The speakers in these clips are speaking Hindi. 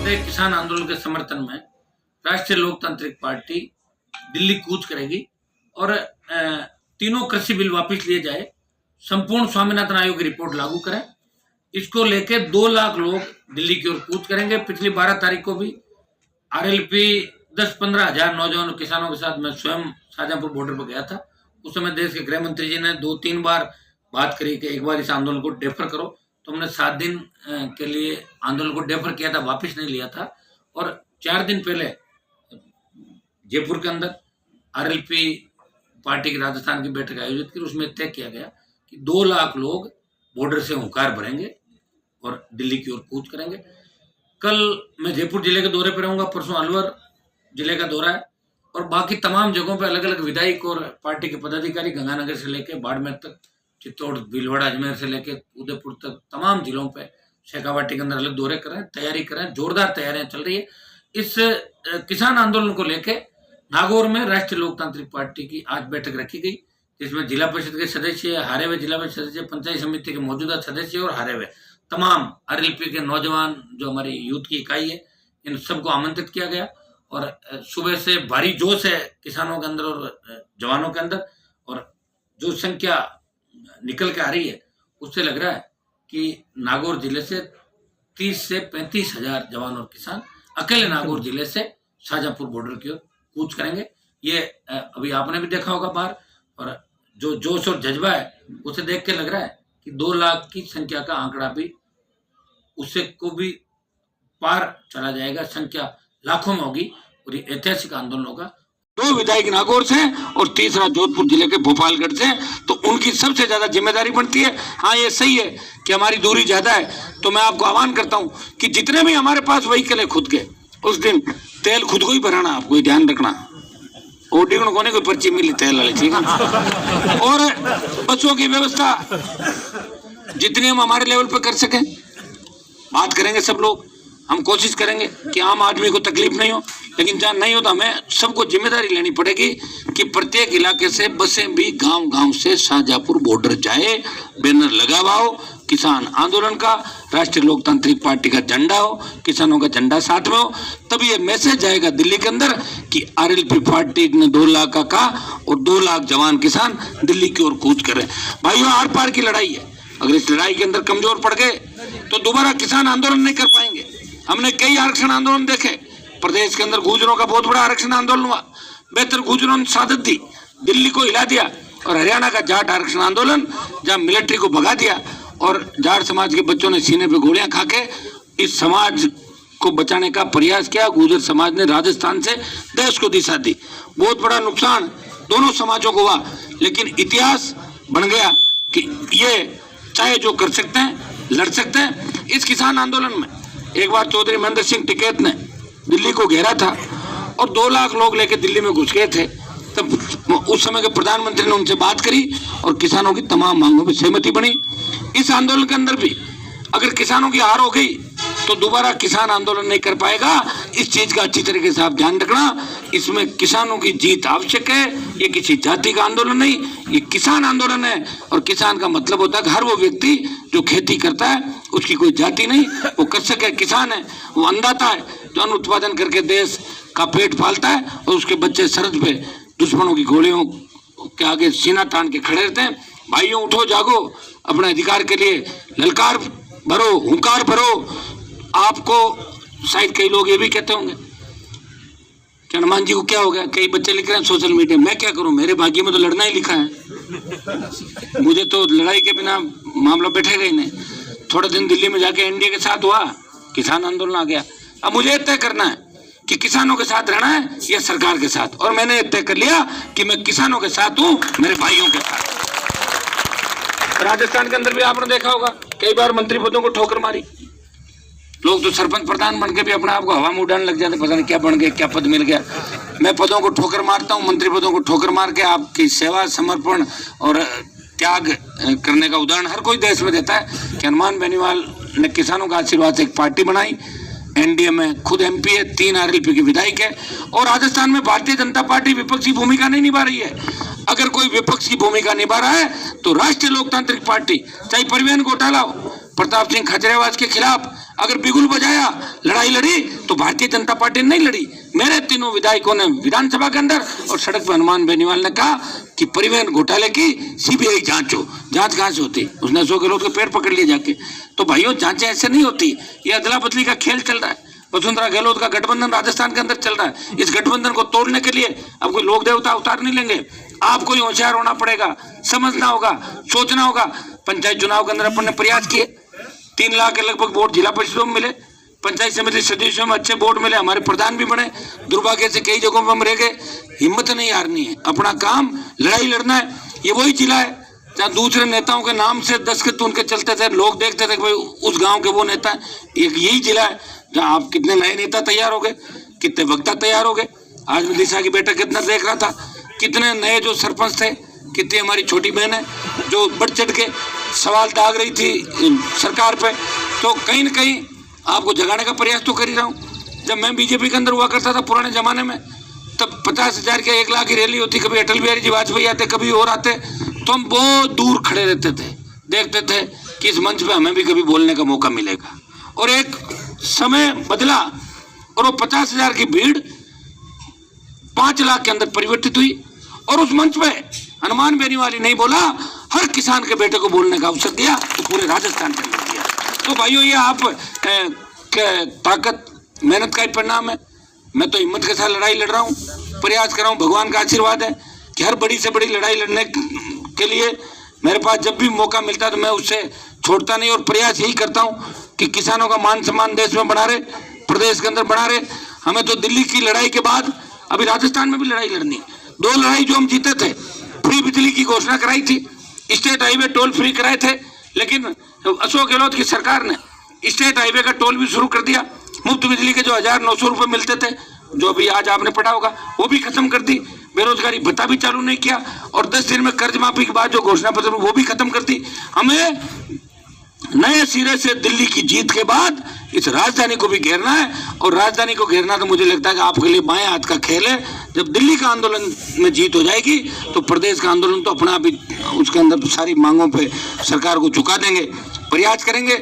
बढ़ते किसान आंदोलन के समर्थन में राष्ट्रीय लोकतांत्रिक पार्टी दिल्ली कूच करेगी और तीनों कृषि बिल वापस लिए जाए, संपूर्ण स्वामीनाथन आयोग की रिपोर्ट लागू करें। इसको लेके 2 लाख लोग दिल्ली की ओर कूच करेंगे। पिछली 12 तारीख को भी आरएलपी 10-15 हजार नौजवान किसानों के साथ मैं स्वयं शाहजहांपुर बॉर्डर पर गया था। उस समय देश के गृह मंत्री जी ने 2-3 बार बात करी कि एक बार इस आंदोलन को डेफर करो, तो हमने 7 दिन के लिए आंदोलन को डेफर किया था, वापस नहीं लिया था। और 4 दिन पहले जयपुर के अंदर आरएलपी पार्टी की राजस्थान की बैठक आयोजित की, उसमें तय किया गया कि 2 लाख लोग बॉर्डर से हुंकार भरेंगे और दिल्ली की ओर कूच करेंगे। कल मैं जयपुर जिले के दौरे पर रहूंगा, परसों अलवर जिले का दौरा है और बाकी तमाम जगहों पर अलग अलग विधायक और पार्टी के पदाधिकारी गंगानगर से लेकर बाड़मेर तक, चित्तौड़, भीलवाड़ा, अजमेर से लेकर उदयपुर तक तमाम जिलों पे शेखावाटी के अंदर अलग दौरे कर रहे हैं, तैयारी कर रहे हैं, जोरदार तैयारियां चल रही है। इस किसान आंदोलन को लेके नागौर में राष्ट्रीय लोकतांत्रिक पार्टी की आज बैठक रखी गई, जिसमें जिला परिषद के सदस्य, हारे हुए जिला परिषद सदस्य, पंचायत समिति के मौजूदा सदस्य और हारे हुए तमाम आरएलपी के नौजवान जो हमारी यूथ की इकाई है, इन सबको आमंत्रित किया गया। और सुबह से भारी जोश है किसानों के अंदर और जवानों के अंदर, और जो संख्या निकल के आ रही है उससे लग रहा है कि नागौर जिले से 30 से 35 हजार जवान और किसान अकेले नागौर जिले से शाहजहांपुर बॉर्डर की ओर कूच करेंगे। ये अभी आपने भी देखा होगा बाहर, और जो जोश और जज्बा है उसे देख के लग रहा है कि 2 लाख की संख्या का आंकड़ा भी उससे को भी पार चला जाएगा, संख्या लाखों में होगी और ये ऐतिहासिक आंदोलन होगा। 2 विधायक नागौर से और तीसरा जोधपुर जिले के भोपालगढ़ से, तो उनकी सबसे ज्यादा जिम्मेदारी बनती है। हाँ, ये सही है कि हमारी दूरी ज्यादा है, तो मैं आपको आह्वान करता हूं कि जितने भी हमारे पास व्हीकल है खुद के, उस दिन तेल खुद को ही भराना, आपको ध्यान रखना। ओडी को कोने कोई पर्ची मिली तेल वाली, ठीक है। और बसों की व्यवस्था जितनी हम हमारे लेवल पे कर सकें बात करेंगे सब लोग। हम कोशिश करेंगे कि आम आदमी को तकलीफ नहीं हो, लेकिन जहाँ नहीं हो तो हमें सबको जिम्मेदारी लेनी पड़ेगी कि प्रत्येक इलाके से बसें भी गांव गांव से शाहजहांपुर बॉर्डर जाए, बैनर लगा हुआ हो किसान आंदोलन का, राष्ट्रीय लोकतांत्रिक पार्टी का झंडा हो, किसानों का झंडा साथ में हो, तभी ये मैसेज जाएगा दिल्ली के अंदर कि आरएलपी पार्टी ने 2 लाख का कहा और 2 लाख जवान किसान दिल्ली की ओर कूच कर रहे। भाइयों, आर पार की लड़ाई है। अगर इस लड़ाई के अंदर कमजोर पड़ गए तो दोबारा किसान आंदोलन नहीं कर पाएंगे। हमने कई आरक्षण आंदोलन देखे, प्रदेश के अंदर गुर्जरों का बहुत बड़ा आरक्षण आंदोलन हुआ, बेहतर गुर्जरों ने सादत दी, दिल्ली को हिला दिया। और हरियाणा का जाट आरक्षण आंदोलन, जहां मिलिट्री को भगा दिया और जाट समाज के बच्चों ने सीने पे गोलियां खा के इस समाज को बचाने का प्रयास किया। गुर्जर समाज ने राजस्थान से देश को दिशा दी। बहुत बड़ा नुकसान दोनों समाजों को हुआ, लेकिन इतिहास बन गया कि ये चाहे जो कर सकते हैं, लड़ सकते हैं। इस किसान आंदोलन में एक बार चौधरी महेंद्र सिंह टिकैत ने दिल्ली को घेरा था और 2 लाख लोग लेके दिल्ली में घुस गए थे। तब उस समय के प्रधानमंत्री ने उनसे बात करी और किसानों की तमाम मांगों पर सहमति बनी। इस आंदोलन के अंदर भी अगर किसानों की हार हो गई तो दोबारा किसान आंदोलन नहीं कर पाएगा। इस चीज का अच्छी तरीके से आप ध्यान रखना। इसमें किसानों की जीत आवश्यक है। ये किसी जाति का आंदोलन नहीं, ये किसान आंदोलन है। और किसान का मतलब होता है कि हर वो व्यक्ति जो खेती करता है, उसकी कोई जाति नहीं, वो कृषक है, किसान है, वो अन्नदाता है जो अन्न उत्पादन करके देश का पेट पालता है और उसके बच्चे सरहद पे दुश्मनों की गोलियों के आगे सीना तान के खड़े रहते हैं। भाइयों, उठो, जागो, अपने अधिकार के लिए ललकार भरो, हुंकार भरो। आपको शायद कई लोग ये भी कहते होंगे कि हनुमान जी को क्या हो गया, कई बच्चे लिख रहे हैं सोशल मीडिया, मैं क्या करूं, मेरे भाग्य में तो लड़ना ही लिखा है, मुझे तो लड़ाई के बिना मामला बैठेगा ही नहीं। थोड़े दिन दिल्ली में जाके एनडीए के साथ हुआ, किसान आंदोलन आ गया। अब मुझे तय करना है कि किसानों के साथ रहना है या सरकार के साथ, और मैंने तय कर लिया कि मैं किसानों के साथ हूं, मेरे भाइयों के साथ। राजस्थान के अंदर भी आपने देखा होगा कई बार मंत्री पदों को ठोकर मारी। लोग तो सरपंच प्रधान बन के भी अपने आप को हवा में उड़ाने लग जाते, पता नहीं क्या बन गया, क्या पद मिल गया। मैं पदों को ठोकर मारता हूं, मंत्री पदों को ठोकर मार के आपकी सेवा, समर्पण और त्याग करने का उदाहरण हर कोई देश में देता है कि हनुमान बेनीवाल ने किसानों का आशीर्वाद से एक पार्टी बनाई। एनडीए में खुद एमपी है, 3 आरएलपी के विधायक है। और राजस्थान में भारतीय जनता पार्टी विपक्षी भूमिका नहीं निभा रही है। अगर कोई विपक्ष की भूमिका निभा रहा है तो राष्ट्रीय लोकतांत्रिक पार्टी, चाहे परिवहन घोटाला हो, प्रताप सिंह खजरेवाज के खिलाफ अगर बिगुल बजाया, लड़ाई लड़ी, तो भारतीय जनता पार्टी नहीं लड़ी। मेरे तीनों विधायकों ने विधानसभा के अंदर और सड़क पर हनुमान बेनीवाल ने कहा कि परिवहन घोटाले की सीबीआई जांच हो। जांच कहां से होती? उसने अशोक गहलोत के पैर पकड़ लिए जाके। तो भाइयों, जांचें ऐसे नहीं होती। ये अदला बदली का खेल चल रहा है। वसुंधरा गहलोत का गठबंधन राजस्थान के अंदर चल रहा है। इस गठबंधन को तोड़ने के लिए अब कोई लोक देवता अवतार नहीं लेंगे। आपको ही होशियार होना पड़ेगा, समझना होगा, सोचना होगा। पंचायत चुनाव के अंदर अपन ने प्रयास किए, 3 लाख के लगभग वोट जिला परिषदों में मिले, पंचायत समिति सदस्यों में अच्छे वोट मिले, हमारे प्रधान भी बने। दुर्भाग्य से कई जगहों पर हम रह गए। हिम्मत नहीं हारनी है, अपना काम लड़ाई लड़ना है। ये वही जिला है जहाँ दूसरे नेताओं के नाम से दस्तखत उनके चलते थे, लोग देखते थे कि भाई उस गांव के वो नेता है। एक यही जिला है जहाँ आप कितने नए नेता तैयार हो गए, कितने वक्ता तैयार हो गए। आज मैं दिशा की बैठक कितना देख रहा था, कितने नए जो सरपंच थे, कितनी हमारी छोटी बहन है जो बढ़ चढ़ के सवाल दाग रही थी सरकार पे। तो कहीं न कहीं आपको जगाने का प्रयास तो कर ही रहा हूँ। जब मैं बीजेपी के अंदर हुआ करता था पुराने जमाने में, तब 50,000 के 1 लाख की रैली होती, कभी अटल बिहारी जी वाजपेयी आते, कभी और आते, तो हम बहुत दूर खड़े रहते थे, देखते थे कि इस मंच पे हमें भी कभी बोलने का मौका मिलेगा। और एक समय बदला और वो 50,000 की भीड़ 5 लाख के अंदर परिवर्तित हुई। और उस मंच पे हनुमान बेनीवाल ही नहीं बोला, हर किसान के बेटे को बोलने का अवसर दिया, तो पूरे राजस्थान के अंदर दिया। तो भाइयों, ये आप ताकत मेहनत का ही परिणाम है। मैं तो हिम्मत के साथ लड़ाई लड़ रहा हूँ, प्रयास कर रहा हूँ। भगवान का आशीर्वाद है कि हर बड़ी से बड़ी लड़ाई लड़ने के लिए मेरे पास जब भी मौका मिलता है तो मैं उससे छोड़ता नहीं। और प्रयास यही करता हूँ कि किसानों का मान सम्मान देश में बना रहे, प्रदेश के अंदर बना रहे। हमें तो दिल्ली की लड़ाई के बाद अभी राजस्थान में भी लड़ाई लड़नी। 2 लड़ाई जो हम जीते थे, फ्री बिजली की घोषणा कराई थी, स्टेट हाईवे टोल फ्री कराए थे, लेकिन अशोक गहलोत की सरकार ने स्टेट हाईवे का टोल भी शुरू कर दिया। मुफ्त बिजली के जो 1900 रुपये मिलते थे, जो अभी आज आपने पढ़ा होगा, वो भी खत्म कर दी। बेरोजगारी भत्ता भी चालू नहीं किया। और 10 दिन में कर्ज माफी के बाद जो घोषणा पत्र वो भी खत्म कर दी। हमें नए सिरे से दिल्ली की जीत के बाद इस राजधानी को भी घेरना है। और राजधानी को घेरना तो मुझे लगता है कि आपके लिए बाएं हाथ का खेल है। जब दिल्ली का आंदोलन में जीत हो जाएगी तो प्रदेश का आंदोलन तो अपना भी उसके अंदर सारी मांगों पे सरकार को झुका देंगे, प्रयास करेंगे।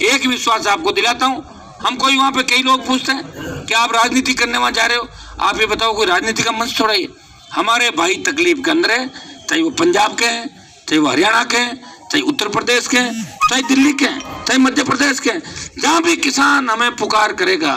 एक विश्वास आपको दिलाता हूँ, हम कोई वहाँ पे कई लोग पूछते हैं कि आप राजनीति करने वहाँ जा रहे हो, आप ये बताओ कोई राजनीति का मंच थोड़ा ही। हमारे भाई तकलीफ के अंदर है, चाहे वो पंजाब के हैं, चाहे वो हरियाणा के हैं, चाहे उत्तर प्रदेश के हैं, चाहे दिल्ली के हैं, चाहे मध्य प्रदेश के हैं। जहाँ भी किसान हमें पुकार करेगा,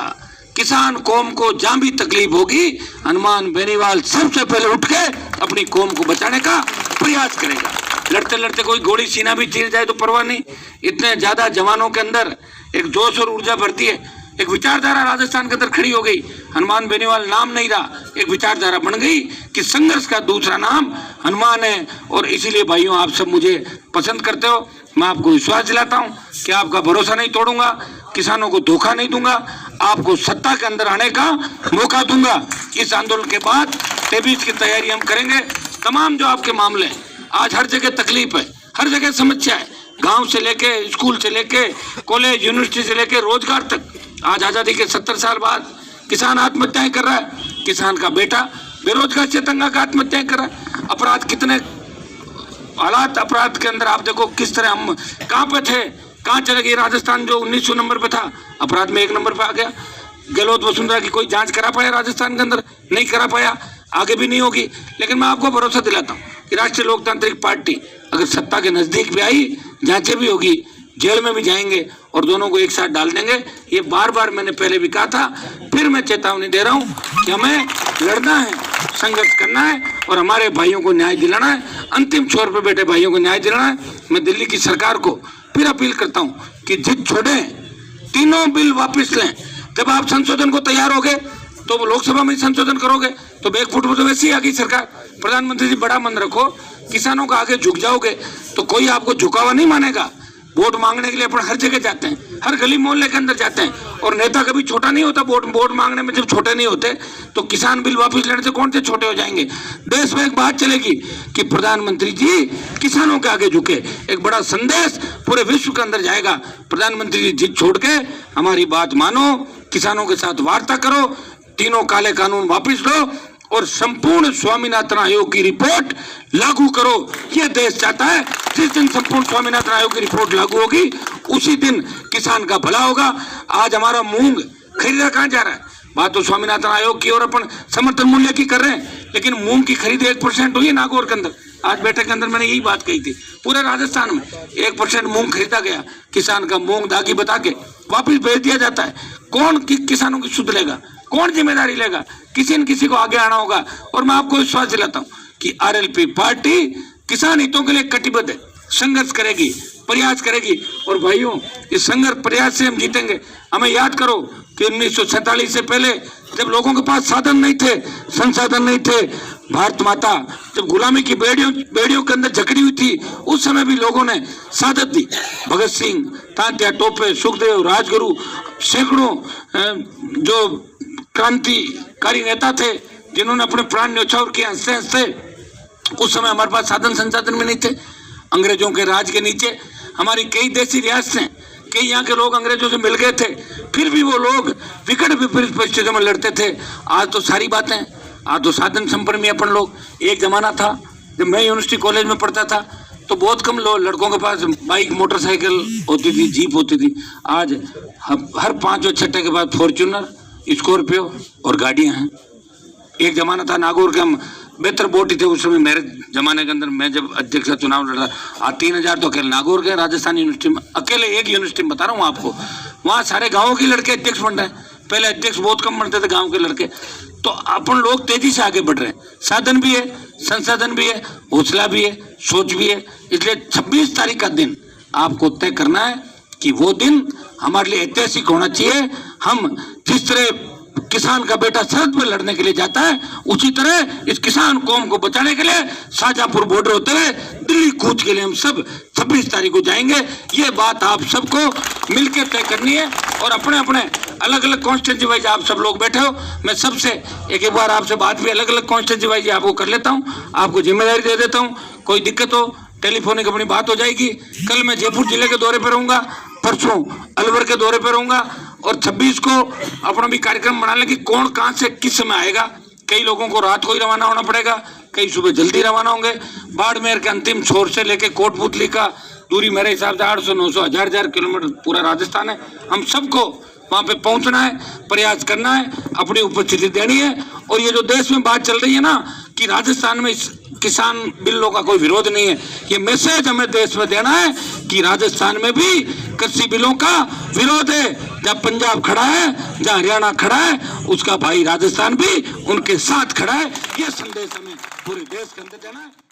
किसान कौम को जहाँ भी तकलीफ होगी, हनुमान बेनीवाल सबसे पहले उठ के अपनी कौम को बचाने का प्रयास करेगा। लड़ते लड़ते कोई गोली सीना भी चीर जाए तो परवाह नहीं। इतने ज्यादा जवानों के अंदर एक जोश और ऊर्जा भरती है। एक विचारधारा राजस्थान के अंदर खड़ी हो गई। हनुमान बेनीवाल नाम नहीं रहा, एक विचारधारा बन गई कि संघर्ष का दूसरा नाम हनुमान है। और इसीलिए भाइयों, आप सब मुझे पसंद करते हो। मैं आपको विश्वास दिलाता हूं कि आपका भरोसा नहीं तोड़ूंगा, किसानों को धोखा नहीं दूंगा, आपको सत्ता के अंदर आने का मौका दूंगा। इस आंदोलन के बाद 23 की तैयारी हम करेंगे। तमाम जो आपके मामले हैं, आज हर जगह तकलीफ है, हर जगह समस्या है, गांव से लेके स्कूल से लेके कॉलेज यूनिवर्सिटी से लेके रोजगार तक। आज आजादी के 70 साल बाद किसान आत्महत्याएं कर रहा है, किसान का बेटा बेरोजगार से तंग आकर आत्महत्याएं कर रहा है। अपराध कितने हालात अपराध के अंदर आप देखो किस तरह हम कहाँ पे थे, कहाँ चले गए। राजस्थान जो 1900 नंबर पे था, अपराध में 1 नंबर पे आ गया। गहलोत वसुंधरा की कोई जांच करा पाया राजस्थान के अंदर? नहीं करा पाया, आगे भी नहीं होगी। लेकिन मैं आपको भरोसा दिलाता हूँ कि राष्ट्रीय लोकतांत्रिक पार्टी अगर सत्ता के नजदीक भी आई, जांचें भी होगी, जेल में भी जाएंगे और दोनों को एक साथ डाल देंगे। ये बार बार मैंने पहले भी कहा था, फिर मैं चेतावनी दे रहा हूँ कि हमें लड़ना है, संघर्ष करना है और हमारे भाइयों को न्याय दिलाना है, अंतिम छोर पर बैठे भाइयों को न्याय दिलाना है। मैं दिल्ली की सरकार को फिर अपील करता हूँ कि जिद छोड़ें, तीनों बिल वापस लें। जब आप संशोधन को तैयार हो गए तो वो लोकसभा में संशोधन करोगे तो बैकफुट पर तो वैसे ही आ गई सरकार। प्रधानमंत्री जी बड़ा मन रखो, किसानों का आगे झुक जाओगे तो कोई आपको झुकावा नहीं मानेगा। वोट मांगने के लिए अपन हर जगह जाते हैं, हर गली मोहल्ले के अंदर जाते हैं और नेता कभी छोटा नहीं होता। वोट मांगने में जब छोटे नहीं होते तो किसान बिल वापस लेने से कौन से छोटे हो जाएंगे। देश में एक बात चलेगी कि प्रधानमंत्री जी किसानों के आगे झुके, एक बड़ा संदेश पूरे विश्व के अंदर जाएगा। प्रधानमंत्री जी जिद छोड़ के हमारी बात मानो, किसानों के साथ वार्ता करो, तीनों काले कानून वापस लो और संपूर्ण स्वामीनाथन आयोग की रिपोर्ट लागू करो। यह देश चाहता है। जिस दिन संपूर्ण स्वामीनाथन आयोग की रिपोर्ट लागू होगी उसी दिन किसान का भला होगा। आज हमारा मूंग खरीदा कहाँ जा रहा है? बात तो स्वामीनाथन आयोग की और अपन समर्थन मूल्य की कर रहे हैं, लेकिन मूंग की खरीद 1% हुई है नागौर के अंदर। आज बैठक के अंदर मैंने यही बात कही थी। पूरे राजस्थान में 1% मूंग खरीदा गया, किसान का मूंग दागी बता के वापिस भेज दिया जाता है। कौन किसानों की सुध लेगा? कौन जिम्मेदारी लेगा? किसी न किसी को आगे आना होगा। और मैं आपको विश्वास दिलाता हूँ कि आरएलपी पार्टी किसान हितों के लिए कटिबद्ध है, संघर्ष करेगी, प्रयास करेगी। और भाइयों, इस संघर्ष प्रयास से हम जीतेंगे। हमें याद करो कि 1947 से पहले जब लोगों के पास साधन नहीं थे, संसाधन नहीं थे, भारत माता जब गुलामी की बेड़ियों के अंदर जकड़ी हुई थी, उस समय भी लोगों ने साधन दी। भगत सिंह, तात्या टोपे, सुखदेव, राजगुरु, सैकड़ों जो क्रांतिकारी नेता थे जिन्होंने अपने प्राण न्यौछावर किए हंसते हंसते। उस समय हमारे पास साधन संसाधन भी नहीं थे। अंग्रेजों के राज के नीचे हमारी कई देसी रियासतें, कई यहाँ के लोग अंग्रेजों से मिल गए थे, फिर भी वो लोग विकट विपरीत परिस्थितियों में लड़ते थे। आज तो सारी बातें, आज तो साधन संपन्न में अपन लोग। एक जमाना था जब मैं यूनिवर्सिटी कॉलेज में पढ़ता था तो बहुत कम लोग लड़कों के पास बाइक, मोटरसाइकिल होती थी, जीप होती थी। आज हर 5 और 6 के बाद फॉर्च्यूनर, स्कॉर्पियो और गाड़ियां हैं। एक जमाना था नागौर के हम बेहतर बोटी थे उस समय, मेरे जमाने के अंदर मैं जब अध्यक्ष चुनाव लड़ रहा, आज 3000 तो अकेले नागौर के राजस्थान यूनिवर्सिटी में, अकेले एक यूनिवर्सिटी में बता रहा हूँ आपको, वहाँ सारे गाँव के लड़के अध्यक्ष बन रहे हैं। पहले अध्यक्ष बहुत कम बनते थे गाँव के लड़के। तो अपन लोग तेजी से आगे बढ़ रहे हैं। साधन भी है, संसाधन भी है, हौसला भी है, सोच भी है। इसलिए 26 तारीख का दिन आपको तय करना है कि वो दिन हमारे लिए ऐतिहासिक होना चाहिए। हम जिस तरह किसान का बेटा सरहद पर लड़ने के लिए जाता है, उसी तरह इस किसान कौम को बचाने के लिए शाहजहांपुर बॉर्डर होते हुए दिल्ली कूच के लिए हम सब 26 तारीख को जाएंगे। ये बात आप सबको मिलकर तय करनी है। और अपने अपने अलग अलग कॉन्स्टिट्यूंसी वाइज आप सब लोग बैठे हो, मैं सबसे एक बार आपसे बात भी अलग अलग कॉन्स्टिट्यूंसी वाइज आपको कर लेता हूँ, आपको जिम्मेदारी दे देता हूँ। कोई दिक्कत हो टेलीफोनिक अपनी बात हो जाएगी। कल मैं जयपुर जिले के दौरे पर रहूंगा, परसों अलवर के दौरे पर रहूंगा और 26 को अपना भी कार्यक्रम बना लें कि कौन कहाँ से किस समय आएगा। कई लोगों को रात को ही रवाना होना पड़ेगा, कई सुबह जल्दी रवाना होंगे। बाड़मेर के अंतिम छोर से लेके कोटपुतली का दूरी मेरे हिसाब से 800, 900, 1000 किलोमीटर पूरा राजस्थान है। हम सबको वहाँ पे पहुँचना है, प्रयास करना है, अपनी उपस्थिति देनी है। और ये जो देश में बात चल रही है ना कि राजस्थान में किसान बिलों का कोई विरोध नहीं है, ये मैसेज हमें देश में देना है कि राजस्थान में भी कृषि बिलों का विरोध है। जहाँ पंजाब खड़ा है, जहाँ हरियाणा खड़ा है, उसका भाई राजस्थान भी उनके साथ खड़ा है। ये संदेश हमें पूरे देश के अंदर देना है।